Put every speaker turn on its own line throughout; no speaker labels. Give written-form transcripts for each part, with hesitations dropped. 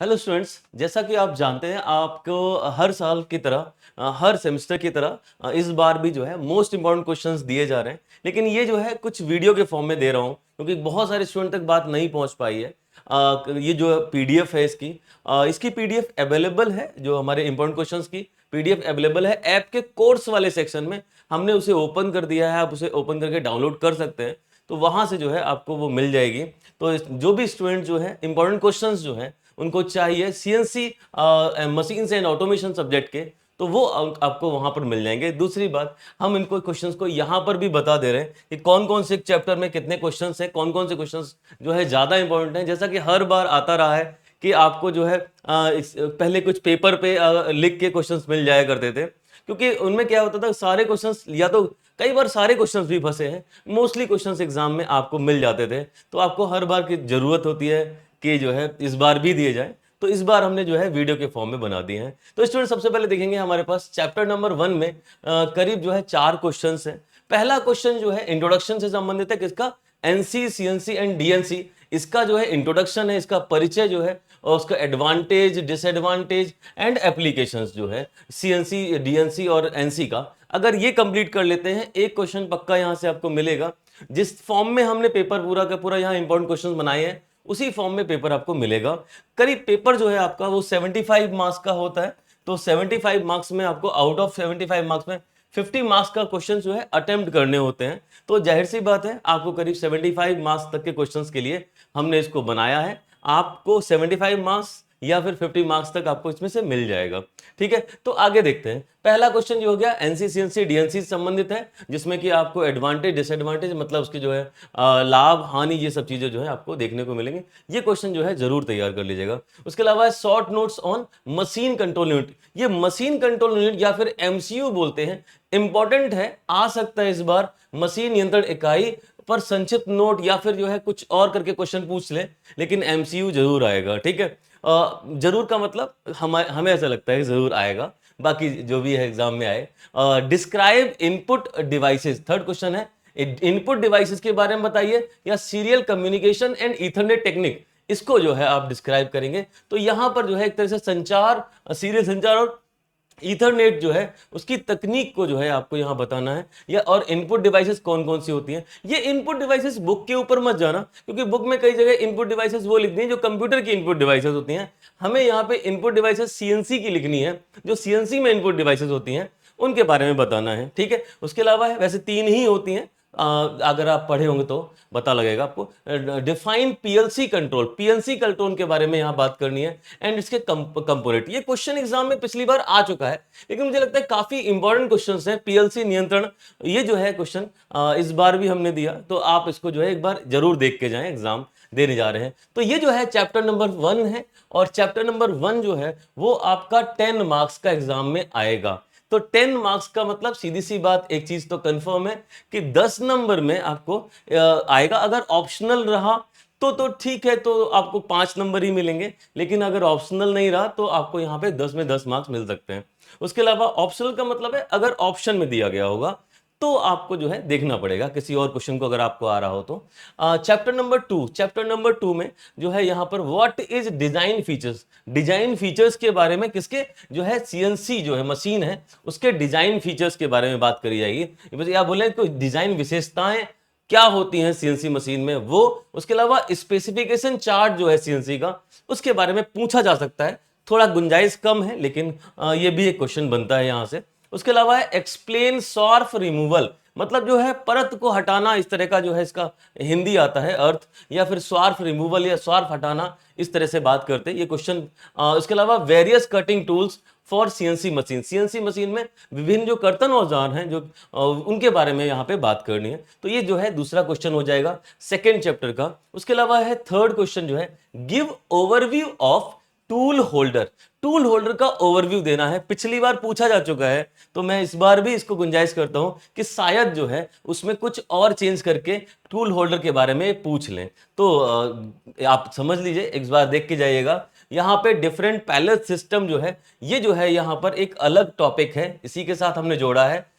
Hello students, जैसा कि आप जानते हैं आपको हर साल की तरह हर सेमेस्टर की तरह इस बार भी जो है मोस्ट इंपॉर्टेंट क्वेश्चंस दिए जा रहे हैं। लेकिन ये जो है कुछ वीडियो के फॉर्म में दे रहा हूँ क्योंकि बहुत सारे स्टूडेंट तक बात नहीं पहुंच पाई है। ये जो पीडीएफ है इसकी पीडीएफ अवेलेबल है। जो हमारे इंपॉर्टेंट क्वेश्चंस की पीडीएफ अवेलेबल है ऐप के कोर्स वाले सेक्शन में। हमने उसे ओपन कर दिया है, आप उसे ओपन करके डाउनलोड कर सकते हैं। तो वहां से जो है आपको वो मिल जाएगी। तो जो भी स्टूडेंट जो है इंपॉर्टेंट क्वेश्चंस जो है उनको चाहिए CNC machines and automation subject के, तो वो आपको वहां पर मिल जाएंगे। दूसरी बात, हम इनको क्वेश्चंस को यहां पर भी बता दे रहे हैं कि कौन कौन से चैप्टर में कितने क्वेश्चंस हैं, कौन कौन से क्वेश्चंस जो है ज्यादा इंपॉर्टेंट हैं। जैसा कि हर बार आता रहा है कि आपको जो है पहले कुछ पेपर पे लिख के क्वेश्चंस मिल जाया करते थे, क्योंकि उनमें क्या होता था सारे क्वेश्चंस, या तो कई बार सारे क्वेश्चंस भी फंसे हैं, मोस्टली क्वेश्चंस एग्जाम में आपको मिल जाते थे। तो आपको हर बार की जरूरत होती है कि जो है इस बार भी दिए जाए। तो इस बार हमने जो है वीडियो के फॉर्म में बना दिए हैं। तो स्टूडेंट सबसे पहले देखेंगे हमारे पास चैप्टर नंबर 1 में करीब जो है 4 क्वेश्चंस हैं। पहला क्वेश्चन जो है इंट्रोडक्शन से संबंधित है, किसका? NC, CNC and DNC. इसका जो है इंट्रोडक्शन है, इसका परिचय जो है और उसका एडवांटेज, डिसएडवांटेज एंड एप्लीकेशंस जो है सीएनसी, डीएनसी और एनसी का, अगर ये कंप्लीट कर लेते हैं एक क्वेश्चन पक्का यहां से आपको मिलेगा। जिस फॉर्म में हमने पेपर पूरा का पूरा यहाँ इंपॉर्टेंट क्वेश्चन बनाए हैं उसी फॉर्म में पेपर आपको मिलेगा। करीब पेपर जो है आपका वो 75 मार्क्स का होता है। तो 75 मार्क्स में आपको आउट ऑफ 75 मार्क्स में 50 मार्क्स का क्वेश्चन जो है अटेम्प्ट करने होते हैं। तो जाहिर सी बात है आपको करीब 75 मार्क्स तक के क्वेश्चंस के लिए हमने इसको बनाया है। आपको 75 मार्क्स या फिर 50 मार्क्स तक आपको इसमें से मिल जाएगा। ठीक है, तो आगे देखते हैं। पहला क्वेश्चन जो हो गया एनसी, सीएनसी, डीएनसी से संबंधित है, जिसमें कि आपको एडवांटेज, डिसएडवांटेज मतलब उसके जो है लाभ हानि, ये सब चीजें जो है आपको देखने को मिलेंगे। ये क्वेश्चन जो है जरूर तैयार कर लीजिएगा। उसके अलावा short notes on machine control unit. ये मशीन कंट्रोल यूनिट या फिर एमसीयू बोलते हैं, इंपॉर्टेंट है, आ सकता है इस बार मशीन नियंत्रण इकाई पर संक्षिप्त नोट या फिर जो है कुछ और करके क्वेश्चन पूछ ले, लेकिन एमसीयू जरूर आएगा। ठीक है, जरूर का मतलब हमें ऐसा लगता है कि जरूर आएगा, बाकी जो भी है एग्जाम में आए। Describe input devices, third question है। इनपुट डिवाइसेस के बारे में बताइए, या serial communication and Ethernet technique, इसको जो है आप डिस्क्राइब करेंगे। तो यहां पर जो है एक तरह से संचार, सीरियल संचार और ईथरनेट जो है उसकी तकनीक को जो है आपको यहां बताना है। या और इनपुट डिवाइसेस कौन कौन सी होती हैं। ये इनपुट डिवाइसेस बुक के ऊपर मत जाना, क्योंकि बुक में कई जगह इनपुट डिवाइसेस वो लिखती हैं जो कंप्यूटर की इनपुट डिवाइसेस होती हैं। हमें यहाँ पे इनपुट डिवाइसेस सीएनसी की लिखनी है, जो सीएनसी में इनपुट डिवाइसेस होती हैं उनके बारे में बताना है। ठीक है, उसके अलावा वैसे 3 ही होती हैं, अगर आप पढ़े होंगे तो पता लगेगा आपको। Define PLC control, PLC control के बारे में यहां बात करनी है, एंड इसके कंपोनेंट। ये क्वेश्चन एग्जाम में पिछली बार आ चुका है, लेकिन मुझे लगता है काफी इंपॉर्टेंट क्वेश्चन है। पीएलसी नियंत्रण, ये जो है क्वेश्चन इस बार भी हमने दिया, तो आप इसको जो है एक बार जरूर देख के जाएं, एग्जाम देने जा रहे हैं। तो ये जो है चैप्टर नंबर 1 है, और चैप्टर नंबर 1 जो है वो आपका 10 मार्क्स का एग्जाम में आएगा। तो 10 मार्क्स का मतलब सीधी सी बात, एक चीज तो कंफर्म है कि 10 नंबर में आपको आएगा। अगर ऑप्शनल रहा तो ठीक है, तो आपको 5 नंबर ही मिलेंगे, लेकिन अगर ऑप्शनल नहीं रहा तो आपको यहाँ पे 10 में 10 मार्क्स मिल सकते हैं। उसके अलावा ऑप्शनल का मतलब है अगर ऑप्शन में दिया गया होगा तो आपको जो है देखना पड़ेगा किसी और क्वेश्चन को, अगर आपको आ रहा हो तो। चैप्टर नंबर 2, चैप्टर नंबर 2 में जो है यहाँ पर what is design features, design features के बारे में, किसके? जो है सीएनसी जो है मशीन है उसके डिजाइन फीचर्स के बारे में बात करी जाएगी। या बोले तो डिजाइन विशेषताएं क्या होती हैं सीएनसी मशीन में, वो। उसके अलावा स्पेसिफिकेशन चार्ट जो है सीएनसी का, उसके बारे में पूछा जा सकता है। थोड़ा गुंजाइश कम है, लेकिन ये भी एक क्वेश्चन बनता है यहां से। उसके अलावा है एक्सप्लेन सॉर्फ रिमूवल, मतलब जो है परत को हटाना, इस तरह का जो है इसका हिंदी आता है अर्थ, या फिर स्वार्फ रिमूवल या स्वार्फ हटाना, इस तरह से बात करते हैं ये क्वेश्चन। इसके अलावा various cutting tools for CNC machine, CNC machine में विभिन्न जो कर्तन औजार हैं जो उनके बारे में यहाँ पे बात करनी है। तो ये जो है दूसरा क्वेश्चन हो जाएगा सेकेंड चैप्टर का। उसके अलावा है थर्ड क्वेश्चन जो है give overview of tool holder, tool holder का ओवरव्यू देना है। पिछली बार पूछा जा चुका है, तो मैं इस बार भी इसको गुंजाइश करता हूं कि शायद जो है उसमें कुछ और चेंज करके टूल होल्डर के बारे में पूछ लें। तो आप समझ लीजिए, एक बार देख के जाइएगा। यहाँ पे डिफरेंट पैलेट सिस्टम जो है, ये जो है यहाँ पर एक अलग टॉपिक है, इसी के साथ हमने जोड़ा है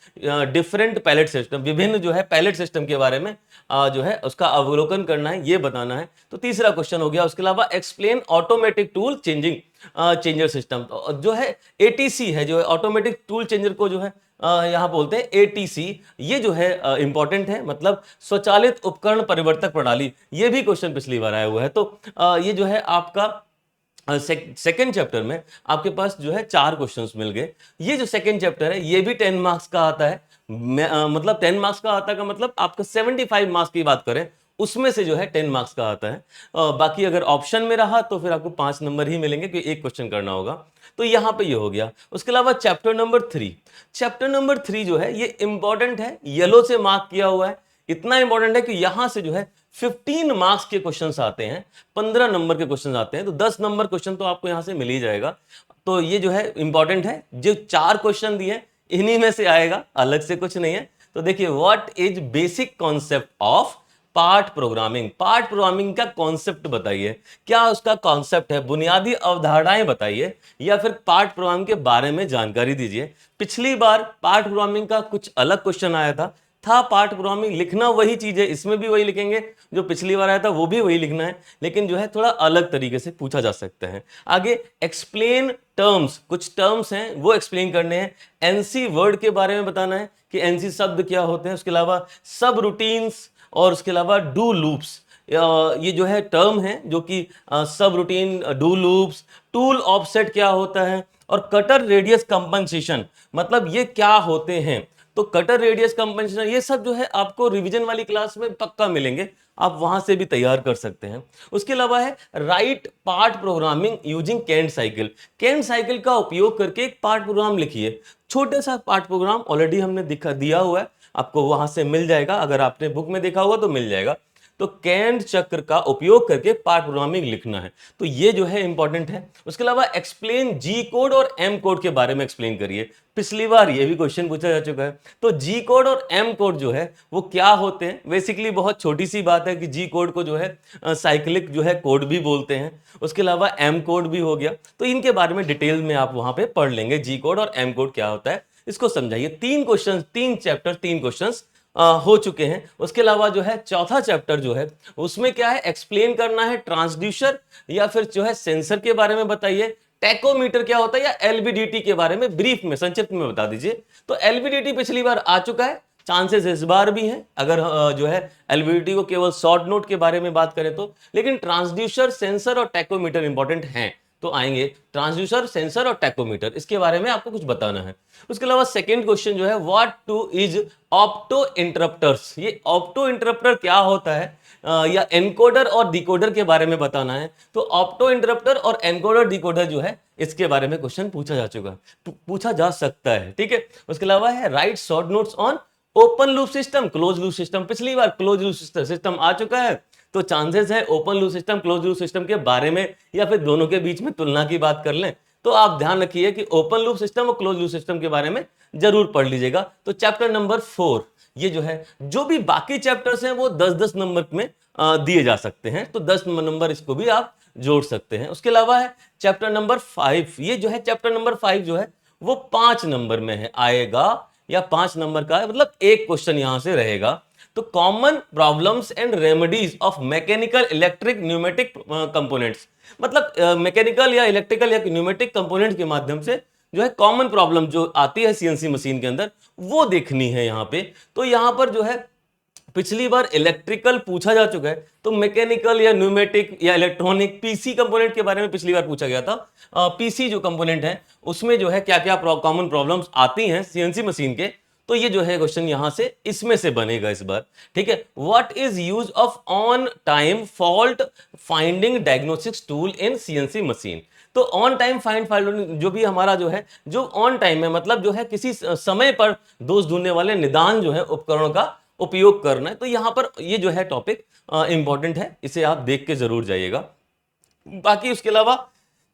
डिफरेंट पैलेट सिस्टम, विभिन्न जो है पैलेट सिस्टम के बारे में जो है उसका अवलोकन करना है, ये बताना है। तो तीसरा क्वेश्चन हो गया। उसके अलावा explain automatic tool changing changer system, जो है एटीसी है, जो है ऑटोमेटिक टूल चेंजर को जो है यहाँ बोलते हैं एटीसी, ये जो है इंपॉर्टेंट है, मतलब स्वचालित उपकरण परिवर्तक प्रणाली। ये भी क्वेश्चन पिछली बार आया हुआ है। तो ये जो है आपका सेकेंड चैप्टर में आपके पास जो है 4 क्वेश्चंस मिल गए। ये जो सेकेंड चैप्टर है ये भी 10 मार्क्स का आता है। मतलब 10 मार्क्स का आता का मतलब आपका 75 मार्क्स की बात करें उसमें से जो है 10 मार्क्स का आता है। बाकी अगर ऑप्शन में रहा तो फिर आपको 5 नंबर ही मिलेंगे, क्योंकि एक क्वेश्चन करना होगा। तो यहाँ पे ये हो गया। उसके अलावा चैप्टर नंबर 3, चैप्टर नंबर 3 जो है ये इंपॉर्टेंट है, येलो से मार्क किया हुआ है। इतना इंपॉर्टेंट है कि यहां से जो है 15 मार्क्स के क्वेश्चंस आते हैं, 15 नंबर के क्वेश्चंस आते हैं, तो 10 नंबर क्वेश्चन तो आपको यहां से मिल ही जाएगा। तो ये जो है इंपॉर्टेंट है। जो 4 क्वेश्चन दिए इन्हीं में से आएगा, अलग से कुछ नहीं है। तो देखिए, what is basic concept of part programming, part programming का कॉन्सेप्ट बताइए, क्या उसका कॉन्सेप्ट है, बुनियादी अवधारणाएं बताइए, या फिर पार्ट प्रोग्रामिंग के बारे में जानकारी दीजिए। पिछली बार पार्ट प्रोग्रामिंग का कुछ अलग क्वेश्चन आया था पार्ट प्रोग्रामिंग, लिखना वही चीज है, इसमें भी वही लिखेंगे जो पिछली बार आया था, वो भी वही लिखना है, लेकिन जो है थोड़ा अलग तरीके से पूछा जा सकता है। आगे एक्सप्लेन टर्म्स, कुछ टर्म्स हैं वो एक्सप्लेन करने हैं। एनसी वर्ड के बारे में बताना है कि एनसी शब्द क्या होते हैं। उसके अलावा सब रूटीन्स और उसके अलावा डू लूप्स, ये जो है टर्म है जो कि सब routine, do loops, tool offset क्या होता है, और कटर रेडियस कंपनसेशन, मतलब ये क्या होते हैं। तो कटर रेडियस कंपनसेशन ये सब जो है आपको रिवीजन वाली क्लास में पक्का मिलेंगे, आप वहां से भी तैयार कर सकते हैं। उसके अलावा है right part programming using canned cycle, canned cycle का उपयोग करके एक पार्ट प्रोग्राम लिखिए। छोटा सा पार्ट प्रोग्राम ऑलरेडी हमने दिया हुआ है, आपको वहां से मिल जाएगा, अगर आपने बुक में देखा होगा तो मिल जाएगा। तो कैंट चक्र का उपयोग करके पार्ट प्रोग्रामिंग लिखना है, तो ये जो है इंपॉर्टेंट है। उसके अलावा एक्सप्लेन जी कोड और एम कोड के बारे में एक्सप्लेन करिए, पिछली बार ये भी क्वेश्चन पूछा जा चुका है। तो जी कोड और एम कोड जो है वो क्या होते हैं, बेसिकली बहुत छोटी सी बात है कि जी कोड को जो है साइक्लिक जो है कोड भी बोलते हैं। उसके अलावा एम कोड भी हो गया, तो इनके बारे में डिटेल में आप वहां पे पढ़ लेंगे, जी कोड और एम कोड क्या होता है, इसको समझाइए। 3 क्वेश्चन, 3 चैप्टर, 3 क्वेश्चन हो चुके हैं। उसके अलावा जो है चौथा चैप्टर जो है उसमें क्या है, एक्सप्लेन करना है ट्रांसड्यूसर या फिर जो है सेंसर के बारे में बताइए। टैकोमीटर क्या होता है या एलवीडीटी के बारे में ब्रीफ में, संक्षिप्त में बता दीजिए। तो एलवीडीटी पिछली बार आ चुका है, चांसेस इस बार भी हैं, अगर जो है एलवीडीटी को केवल शॉर्ट नोट के बारे में बात करें तो। लेकिन ट्रांसड्यूसर, सेंसर और टैकोमीटर इंपॉर्टेंट हैं, तो आएंगे ट्रांसड्यूसर, सेंसर और टैकोमीटर, इसके बारे में आपको कुछ बताना है। उसके अलावा सेकंड क्वेश्चन जो है, व्हाट टू इज ऑप्टो इंटरप्टर्स, ये ऑप्टो इंटरप्टर क्या होता है, या एनकोडर और डिकोडर के बारे में बताना है। तो ऑप्टो इंटरप्टर और एनकोडर डिकोडर जो है इसके बारे में क्वेश्चन पूछा जा चुका है, पूछा जा सकता है, ठीक है। उसके अलावा है right short notes on open loop system, close loop system, पिछली बार क्लोज लूप सिस्टम आ चुका है, तो चांसेस है open loop system, close loop system के बारे में या फिर दोनों के बीच में तुलना की बात कर लें। तो आप ध्यान रखिए कि ओपन लूप सिस्टम और क्लोज लूप सिस्टम के बारे में जरूर पढ़ लीजिएगा। तो चैप्टर नंबर 4 ये जो है, जो भी बाकी चैप्टर्स हैं वो 10-10 नंबर में दिए जा सकते हैं, तो 10 नंबर इसको भी आप जोड़ सकते हैं। उसके अलावा है चैप्टर नंबर 5, ये जो है चैप्टर नंबर 5 जो है वो 5 नंबर में है, आएगा या 5 नंबर का है, मतलब एक क्वेश्चन यहां से रहेगा। तो common problems and remedies of mechanical, electric, pneumatic components, मतलब मैकेनिकल या इलेक्ट्रिकल या न्यूमेटिक कंपोनेंट्स के माध्यम से जो है कॉमन प्रॉब्लम जो आती है सीएनसी मशीन के अंदर वो देखनी है यहाँ पे। तो यहाँ पर जो है पिछली बार इलेक्ट्रिकल पूछा जा चुका है, तो मैकेनिकल या न्यूमेटिक या इलेक्ट्रॉनिक, पीसी कंपोनेंट के बारे में पिछली बार पूछा गया था। पीसी जो कंपोनेंट है उसमें जो है क्या क्या कॉमन प्रॉब्लम्स आती हैं सीएनसी मशीन के, तो ये जो है क्वेश्चन यहां से इसमें से बनेगा इस बार, ठीक है। What is use of on time fault finding diagnostics tool in CNC machine. तो ऑन टाइम फाइंडिंग जो भी हमारा जो है, जो ऑन टाइम है मतलब जो है किसी समय पर दोष ढूंढने वाले निदान जो है उपकरणों का उपयोग करना है। तो यहां पर ये जो है टॉपिक इंपॉर्टेंट है, इसे आप देख के जरूर जाइएगा। बाकी उसके अलावा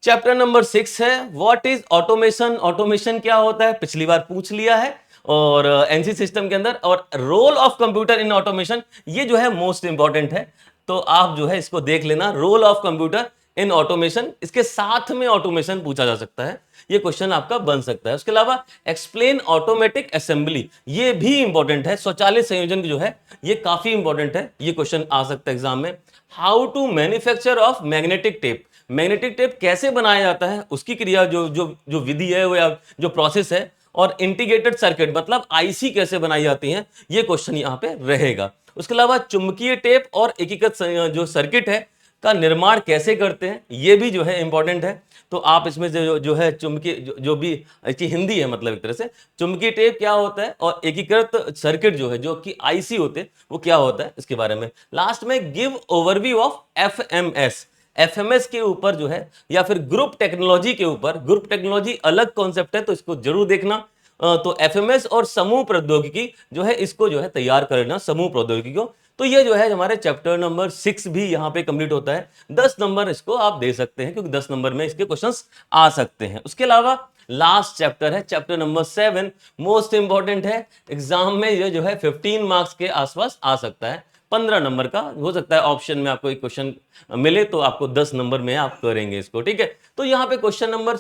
चैप्टर नंबर 6 है, व्हाट इज ऑटोमेशन, ऑटोमेशन क्या होता है, पिछली बार पूछ लिया है, और एनसी सिस्टम के अंदर, और role of computer in automation, ये जो है मोस्ट इंपॉर्टेंट है, तो आप जो है इसको देख लेना। Role of computer in automation, इसके साथ में ऑटोमेशन पूछा जा सकता है, ये क्वेश्चन आपका बन सकता है। उसके अलावा एक्सप्लेन ऑटोमेटिक असेंबली, ये भी इंपॉर्टेंट है। स्वचालित संयोजन जो है ये काफी इंपॉर्टेंट है, ये क्वेश्चन आ सकता है एग्जाम में। How to manufacture of magnetic tape, magnetic tape कैसे बनाया जाता है, उसकी क्रिया जो जो जो विधि है वो या जो प्रोसेस है, और इंटीग्रेटेड सर्किट मतलब आईसी कैसे बनाई जाती है, ये क्वेश्चन यहाँ पे रहेगा। उसके अलावा चुंबकीय टेप और एकीकृत जो सर्किट है का निर्माण कैसे करते हैं, ये भी जो है इंपॉर्टेंट है। तो आप इसमें जो है चुंबकीय जो भी इसकी हिंदी है, मतलब एक तरह से चुंबकीय टेप क्या होता है और एकीकृत सर्किट जो है जो कि आईसी होते हैं वो क्या होता है, इसके बारे में। लास्ट में give overview of FMS, FMS के ऊपर जो है या फिर ग्रुप टेक्नोलॉजी के ऊपर, ग्रुप टेक्नोलॉजी अलग कॉन्सेप्ट है तो इसको जरूर देखना। तो एफएमएस और समूह प्रौद्योगिकी जो है इसको जो है तैयार करना, समूह प्रौद्योगिकी को। तो ये जो है हमारे चैप्टर नंबर 6 भी यहाँ पे कंप्लीट होता है। 10 नंबर इसको आप दे सकते हैं क्योंकि 10 नंबर में इसके क्वेश्चंस आ सकते हैं। उसके अलावा लास्ट चैप्टर है चैप्टर नंबर 7, मोस्ट इंपॉर्टेंट है, एग्जाम में ये जो है 15 मार्क्स के आसपास आ सकता है, 15 नंबर का हो सकता है। ऑप्शन में आपको एक क्वेश्चन मिले तो आपको 10 नंबर में आप करेंगे इसको, ठीक है। तो यहाँ पे क्वेश्चन नंबर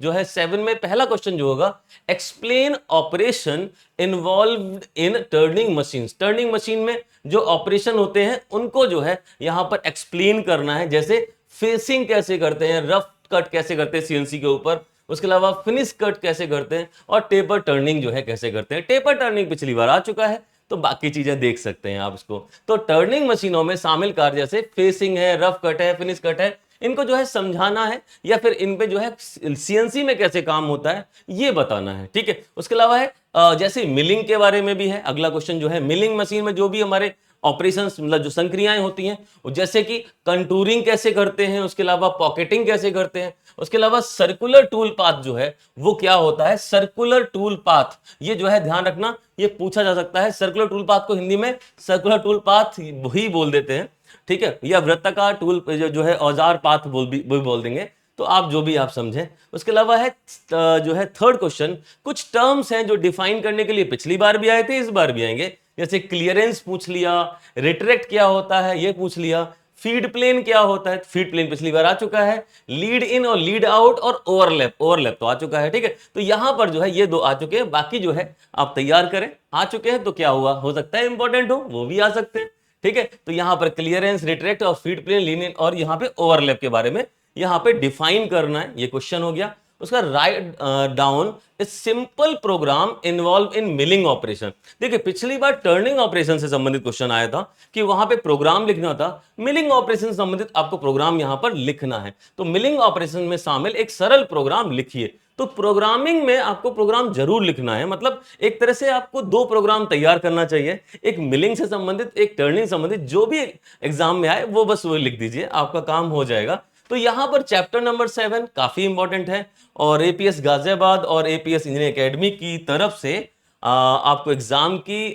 जो है 7 में पहला क्वेश्चन जो होगा, एक्सप्लेन ऑपरेशन इन्वॉल्व्ड इन टर्निंग मशीन, टर्निंग मशीन में जो ऑपरेशन होते हैं उनको जो है यहाँ पर एक्सप्लेन करना है, जैसे फेसिंग कैसे करते हैं, रफ कट कैसे करते हैं सीएनसी के ऊपर, उसके अलावा फिनिश कट कैसे करते हैं, और टेपर टर्निंग जो है कैसे करते हैं। टेपर टर्निंग पिछली बार आ चुका है तो बाकी चीजें देख सकते हैं आप इसको। तो टर्निंग मशीनों में शामिल कार्य जैसे फेसिंग है, रफ कट है, फिनिश कट है, इनको जो है समझाना है, या फिर इन पे जो है सीएनसी में कैसे काम होता है ये बताना है, ठीक है। उसके अलावा है जैसे मिलिंग के बारे में भी है। अगला क्वेश्चन जो है मिलिंग मशीन में जो भी हमारे ऑपरेशंस मतलब जो संक्रियाएं होती हैं, जैसे कि कंटूरिंग कैसे करते हैं, उसके अलावा पॉकेटिंग कैसे करते हैं, उसके अलावा सर्कुलर टूल पाथ जो है वो क्या होता है, सर्कुलर टूल पाथ, ये जो है ध्यान रखना, ये पूछा जा सकता है। सर्कुलर टूल पाथ को हिंदी में सर्कुलर टूल पाथ ही बोल देते हैं, ठीक है, या वृत्ताकार टूल जो है औजार पाथ बोल देंगे, तो आप जो भी आप समझें। उसके अलावा है जो है थर्ड क्वेश्चन, कुछ टर्म्स हैं जो डिफाइन करने के लिए पिछली बार भी आए थे, इस बार भी आएंगे, जैसे क्लियरेंस पूछ लिया, रिट्रैक्ट क्या होता है ये पूछ लिया, फीड प्लेन क्या होता है, फीड प्लेन पिछली बार आ चुका है, लीड इन और लीड आउट, और ओवरलैप, ओवरलैप तो आ चुका है, ठीक है। तो यहां पर जो है ये दो आ चुके हैं, बाकी जो है आप तैयार करें। आ चुके हैं तो क्या हुआ, हो सकता है इंपॉर्टेंट हो, वो भी आ सकते हैं, ठीक है। तो यहां पर क्लियरेंस, रिट्रैक्ट और फीड प्लेन, लीड इन और यहां पे ओवरलैप के बारे में यहां पे डिफाइन करना है, ये क्वेश्चन हो गया। उसका write down a simple program involve in milling operation. देखिए पिछली बार टर्निंग ऑपरेशन से संबंधित क्वेश्चन आया था कि वहां पे प्रोग्राम लिखना था, मिलिंग ऑपरेशन से संबंधित आपको प्रोग्राम यहां पर लिखना है। तो मिलिंग ऑपरेशन में शामिल एक सरल प्रोग्राम लिखिए। तो प्रोग्रामिंग में आपको प्रोग्राम जरूर लिखना है, मतलब एक तरह से आपको दो प्रोग्राम तैयार करना चाहिए, एक मिलिंग से संबंधित, एक टर्निंग संबंधित, जो भी एग्जाम में आए वो बस वो लिख दीजिए, आपका काम हो जाएगा। तो यहां पर चैप्टर नंबर 7 काफी इंपॉर्टेंट है, और एपीएस गाजियाबाद और एपीएस इंजीनियरिंग एकेडमी की तरफ से आपको एग्जाम की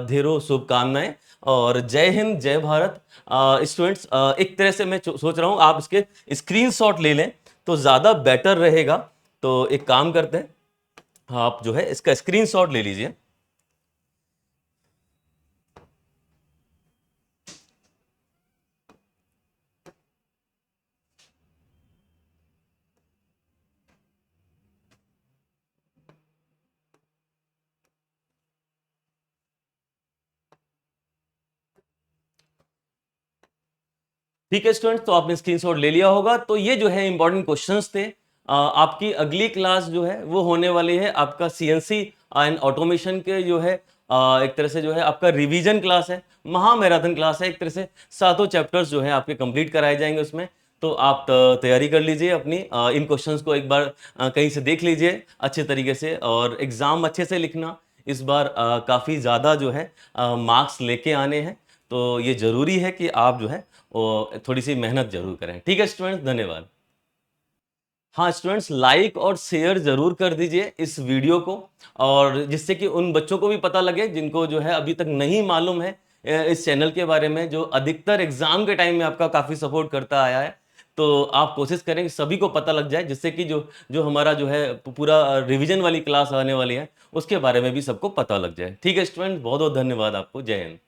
ढेरों शुभकामनाएं, और जय हिंद, जय भारत। स्टूडेंट्स एक तरह से मैं सोच रहा हूं आप इसके स्क्रीनशॉट ले लें तो ज्यादा बेटर रहेगा। तो एक काम करते हैं, आप जो है इसका स्क्रीनशॉट ले लीजिए। ठीक है स्टूडेंट, तो आपने स्क्रीनशॉट ले लिया होगा। तो ये जो है इंपॉर्टेंट क्वेश्चंस थे। आपकी अगली क्लास जो है वो होने वाली है आपका सीएनसी एंड ऑटोमेशन के जो है एक तरह से जो है आपका रिवीजन क्लास है, महा मैराथन क्लास है, एक तरह से सातों चैप्टर्स जो है आपके कंप्लीट कराए जाएंगे उसमें। तो आप तैयारी कर लीजिए अपनी, इन क्वेश्चंस को एक बार कहीं से देख लीजिए अच्छे तरीके से, और एग्जाम अच्छे से लिखना। इस बार काफ़ी ज़्यादा जो है मार्क्स लेके आने हैं, तो ये ज़रूरी है कि आप जो है वो थोड़ी सी मेहनत जरूर करें। ठीक है स्टूडेंट्स, धन्यवाद। हाँ स्टूडेंट्स, लाइक और शेयर जरूर कर दीजिए इस वीडियो को, और जिससे कि उन बच्चों को भी पता लगे जिनको जो है अभी तक नहीं मालूम है इस चैनल के बारे में, जो अधिकतर एग्जाम के टाइम में आपका काफ़ी सपोर्ट करता आया है। तो आप कोशिश करें कि सभी को पता लग जाए, जिससे कि जो जो हमारा जो है पूरा रिवीजन वाली क्लास आने वाली है उसके बारे में भी सबको पता लग जाए। ठीक है स्टूडेंट्स, बहुत बहुत धन्यवाद आपको। जय हिंद।